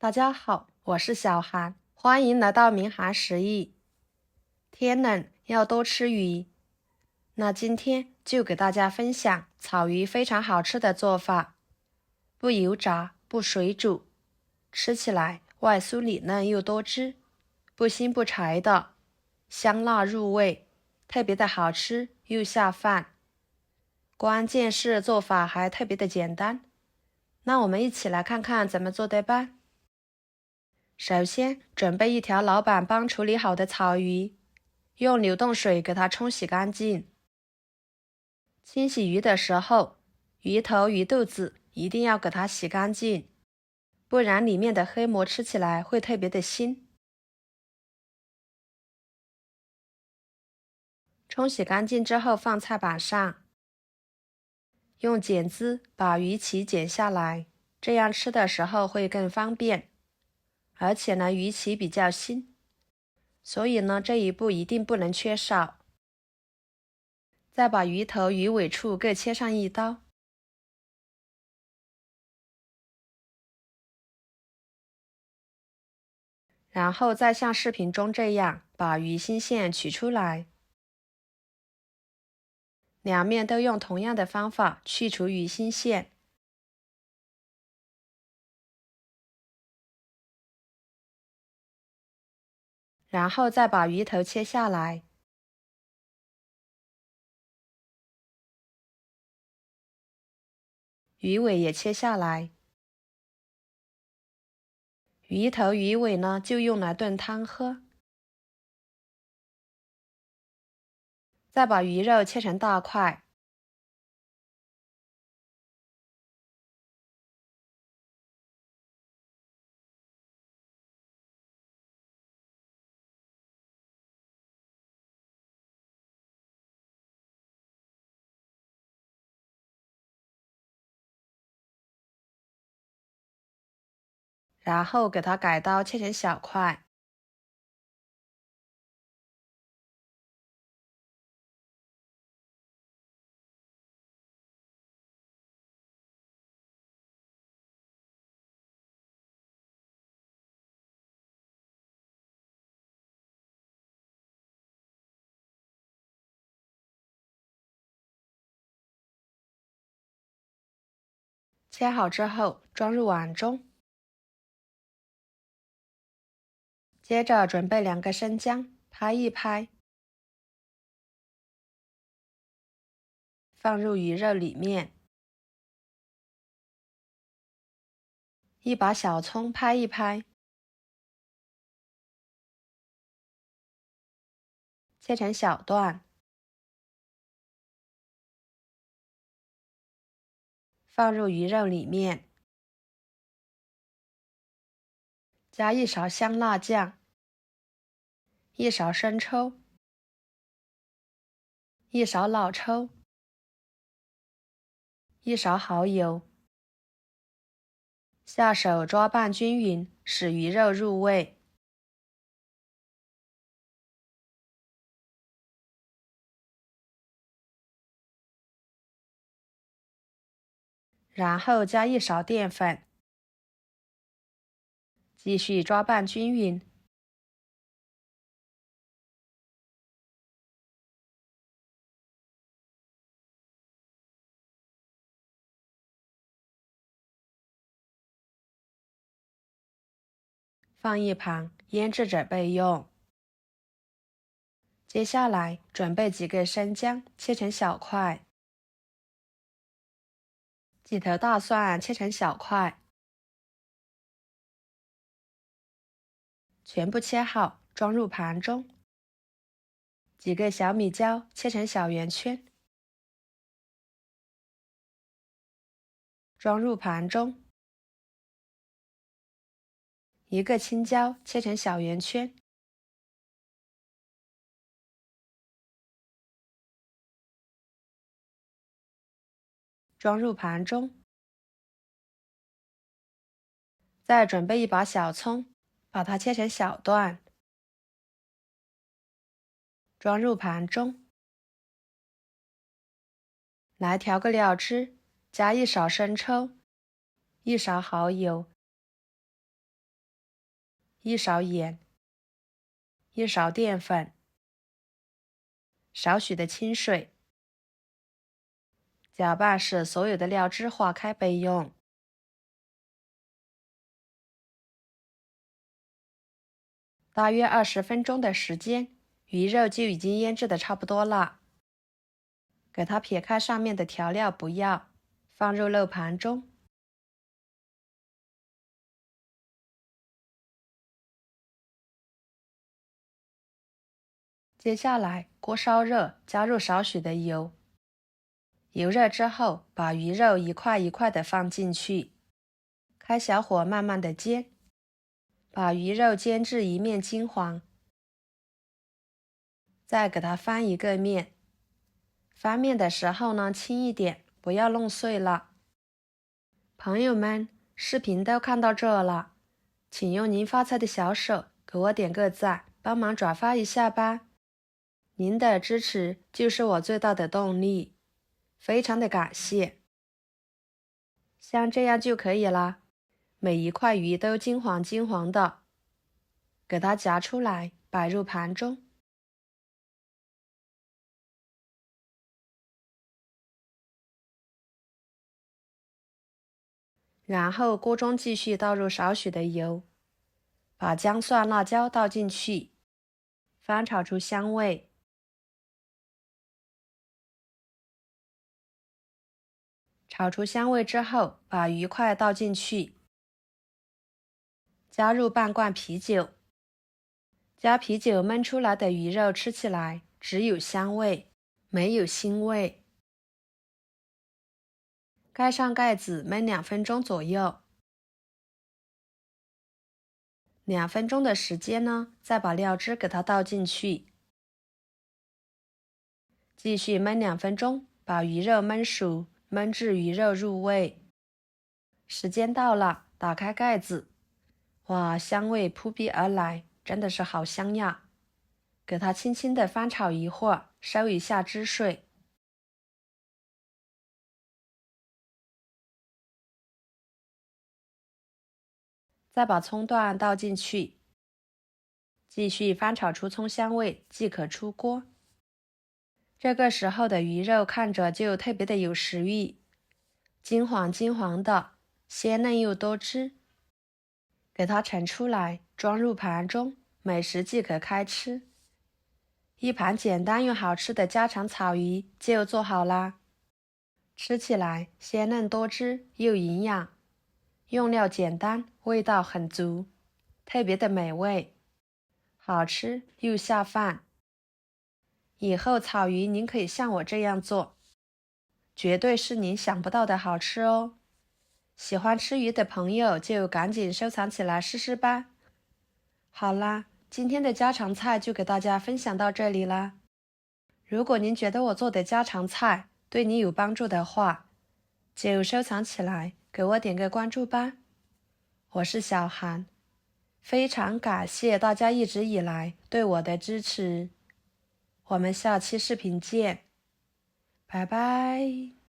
大家好，我是小韩，欢迎来到明涵食艺。天冷要多吃鱼，那今天就给大家分享炒鱼非常好吃的做法，不油炸，不水煮，吃起来外酥里嫩又多汁，不腥不柴的，香辣入味，特别的好吃又下饭。关键是做法还特别的简单，那我们一起来看看怎么做的吧。首先准备一条老板帮处理好的草鱼，用流动水给它冲洗干净。清洗鱼的时候，鱼头、鱼肚子一定要给它洗干净，不然里面的黑膜吃起来会特别的腥。冲洗干净之后放菜板上，用剪子把鱼鳍剪下来，这样吃的时候会更方便。而且呢，鱼鳍比较腥，所以呢，这一步一定不能缺少。再把鱼头、鱼尾处各切上一刀，然后再像视频中这样把鱼心线取出来，两面都用同样的方法去除鱼心线。然后再把鱼头切下来，鱼尾也切下来。鱼头、鱼尾呢，就用来炖汤喝。再把鱼肉切成大块，然后给它改刀切成小块。切好之后装入碗中，接着准备2个生姜，拍一拍，放入鱼肉里面。一把小葱拍一拍，切成小段，放入鱼肉里面，加1勺香辣酱，1勺生抽，1勺老抽，1勺蚝油，下手抓拌均匀，使鱼肉入味。然后加1勺淀粉，继续抓拌均匀。放一旁腌制着备用。接下来准备几个生姜，切成小块，几头大蒜切成小块，全部切好，装入盘中。几个小米椒切成小圆圈，装入盘中。1个青椒切成小圆圈，装入盘中。再准备1把小葱，把它切成小段，装入盘中。来调个料汁，加1勺生抽，1勺蚝油， 1勺盐、1勺淀粉、少许的清水，搅拌使所有的料汁化开备用。大约20分钟的时间，鱼肉就已经腌制的差不多了。给它撇开上面的调料不要，放入肉盘中。接下来锅烧热，加入少许的油。油热之后，把鱼肉一块一块的放进去，开小火慢慢的煎，把鱼肉煎至一面金黄。再给它翻一个面，翻面的时候呢，轻一点，不要弄碎了。朋友们，视频都看到这了，请用您发财的小手给我点个赞，帮忙转发一下吧。您的支持就是我最大的动力，非常的感谢。像这样就可以了，每一块鱼都金黄金黄的，给它夹出来，摆入盘中。然后锅中继续倒入少许的油，把姜蒜辣椒倒进去，翻炒出香味。炒出香味之后，把鱼块倒进去，加入半罐啤酒。加啤酒焖出来的鱼肉吃起来只有香味，没有腥味。盖上盖子焖2分钟左右。2分钟的时间呢，再把料汁给它倒进去，继续焖2分钟，把鱼肉焖熟，焖至鱼肉入味。时间到了，打开盖子，哇，香味扑鼻而来，真的是好香呀！给它轻轻的翻炒一会儿，收一下汁水。再把葱段倒进去，继续翻炒出葱香味，即可出锅。这个时候的鱼肉看着就特别的有食欲，金黄金黄的，鲜嫩又多汁。给它盛出来，装入盘中，美食即可开吃。一盘简单又好吃的家常草鱼就做好啦，吃起来鲜嫩多汁又营养，用料简单，味道很足，特别的美味，好吃又下饭。以后草鱼您可以像我这样做，绝对是您想不到的好吃哦。喜欢吃鱼的朋友就赶紧收藏起来试试吧。好啦，今天的家常菜就给大家分享到这里啦。如果您觉得我做的家常菜对你有帮助的话，就收藏起来，给我点个关注吧。我是小韩，非常感谢大家一直以来对我的支持。我们下期视频见，拜拜。